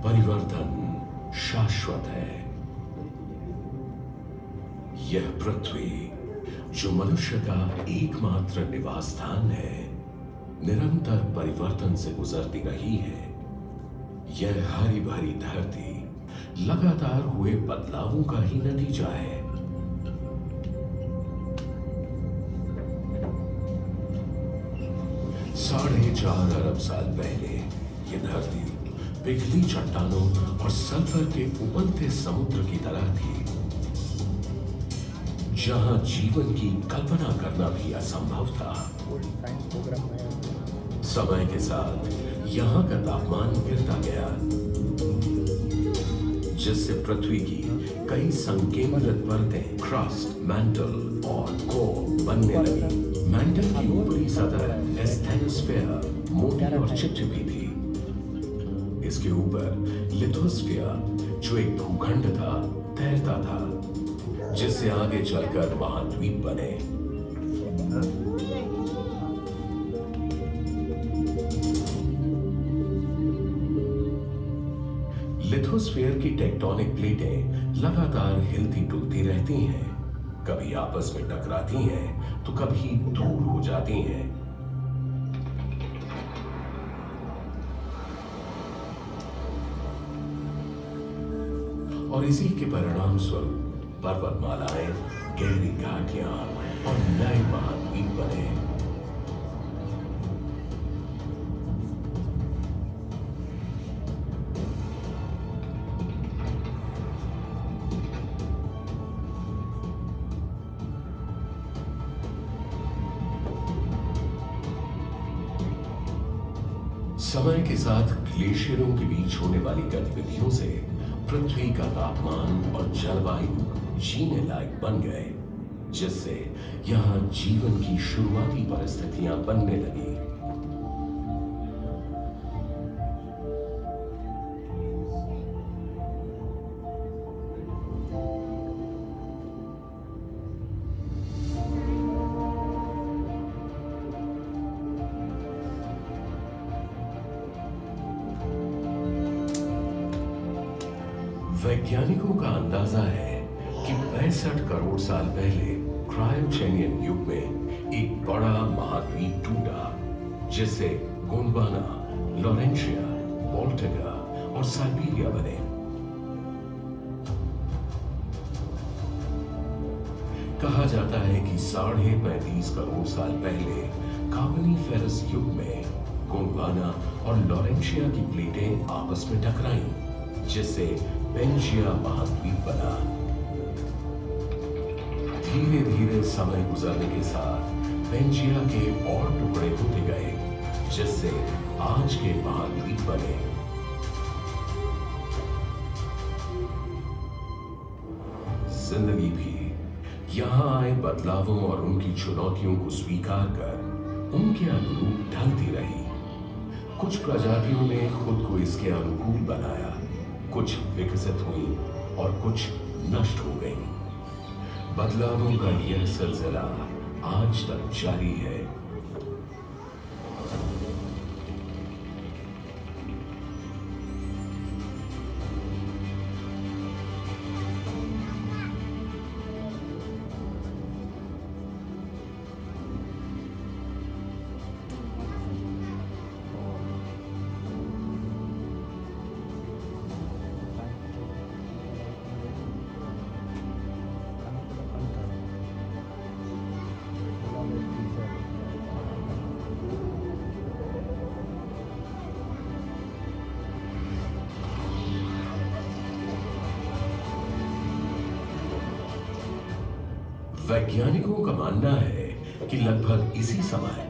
परिवर्तन शाश्वत है। यह पृथ्वी जो मनुष्य का एकमात्र निवास स्थान है, निरंतर परिवर्तन से गुजरती रही है। यह हरी भरी धरती लगातार हुए बदलावों का ही नतीजा है। साढ़े 4 अरब साल पहले यह धरती पिघली चट्टानों और सल्फर के उबलते समुद्र की तरह थी, जहां जीवन की कल्पना करना भी असंभव था। समय के साथ यहां का तापमान गिरता गया, जिससे पृथ्वी की कई संकेंद्रित परतें क्रस्ट, मैंटल और कोर बनने लगी। मैंटल की ऊपरी सतह एस्थेनोस्फीयर मोटी और चिपचिपी थी। इसके ऊपर लिथोस्फीयर जो एक भूखंड था तैरता था, जिससे आगे चलकर महाद्वीप बने। लिथोस्फीयर की टेक्टोनिक प्लेटें लगातार हिलती डुलती रहती हैं, कभी आपस में टकराती हैं तो कभी दूर हो जाती हैं। और इसी के परिणाम स्वरूप पर्वतमालाएं, गहरी घाटियां और नए महाद्वीप बने। समय के साथ ग्लेशियरों के बीच होने वाली गतिविधियों से पृथ्वी का तापमान और जलवायु जीने लायक बन गए, जिससे यहां जीवन की शुरुआती परिस्थितियां बनने लगी। वैज्ञानिकों का अंदाजा है कि 65 करोड़ साल पहले क्रायोजेनियन युग में एक बड़ा महाद्वीप टूटा, जिससे गोंडवाना, लॉरेंशिया, बाल्टिका और साइबेरिया बने। कहा जाता है कि 35.5 करोड़ साल पहले कार्बोनिफेरस युग में गोंडवाना और लॉरेंशिया की प्लेटें आपस में टकराईं, जिससे पेंजिया महाद्वीप बना। धीरे धीरे समय गुजरने के साथ पेंजिया के और टुकड़े होते गए, जिससे आज के महाद्वीप बने। जिंदगी भी यहां आए बदलावों और उनकी चुनौतियों को स्वीकार कर उनके अनुरूप ढलती रही। कुछ प्रजातियों ने खुद को इसके अनुकूल बनाया, कुछ विकसित हुई और कुछ नष्ट हो गई। बदलावों का यह सिलसिला आज तक जारी है। वैज्ञानिकों का मानना है कि लगभग इसी समय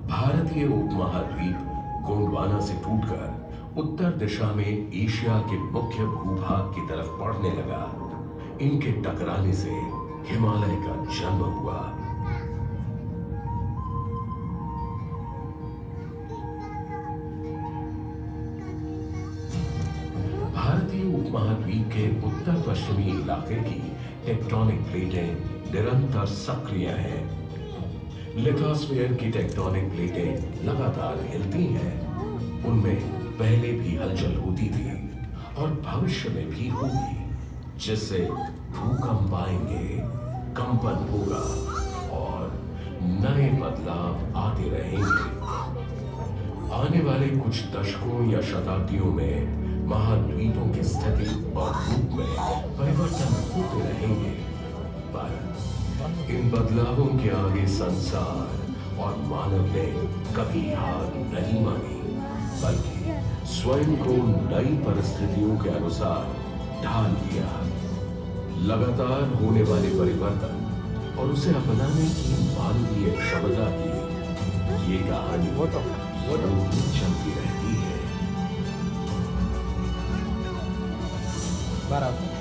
भारतीय उपमहाद्वीप गोंडवाना से टूटकर उत्तर दिशा में एशिया के मुख्य भूभाग की तरफ बढ़ने लगा। इनके टकराने से हिमालय का जन्म हुआ। भारतीय उपमहाद्वीप के उत्तर पश्चिमी इलाके की टेक्टोनिक प्लेटें निरंतर सक्रिय हैं। लिथोस्फीयर की टेक्टोनिक प्लेटें लगातार हिलती हैं। उनमें पहले भी हलचल होती थी और भविष्य में भी होगी, जिससे भूकंप आएंगे, कंपन होगा और नए बदलाव आते रहेंगे। आने वाले कुछ दशकों या शताब्दियों में महाद्वीपों की स्थिति और रूप में परिवर्तन होते रहेंगे, पर इन बदलावों के आगे संसार और मानव ने कभी हार नहीं मानी, बल्कि स्वयं को नई परिस्थितियों के अनुसार ढाल लिया। लगातार होने वाले परिवर्तन और उसे अपनाने की मानवीय क्षमता की ये कहानी यूं ही चलती रहती है। बराबर।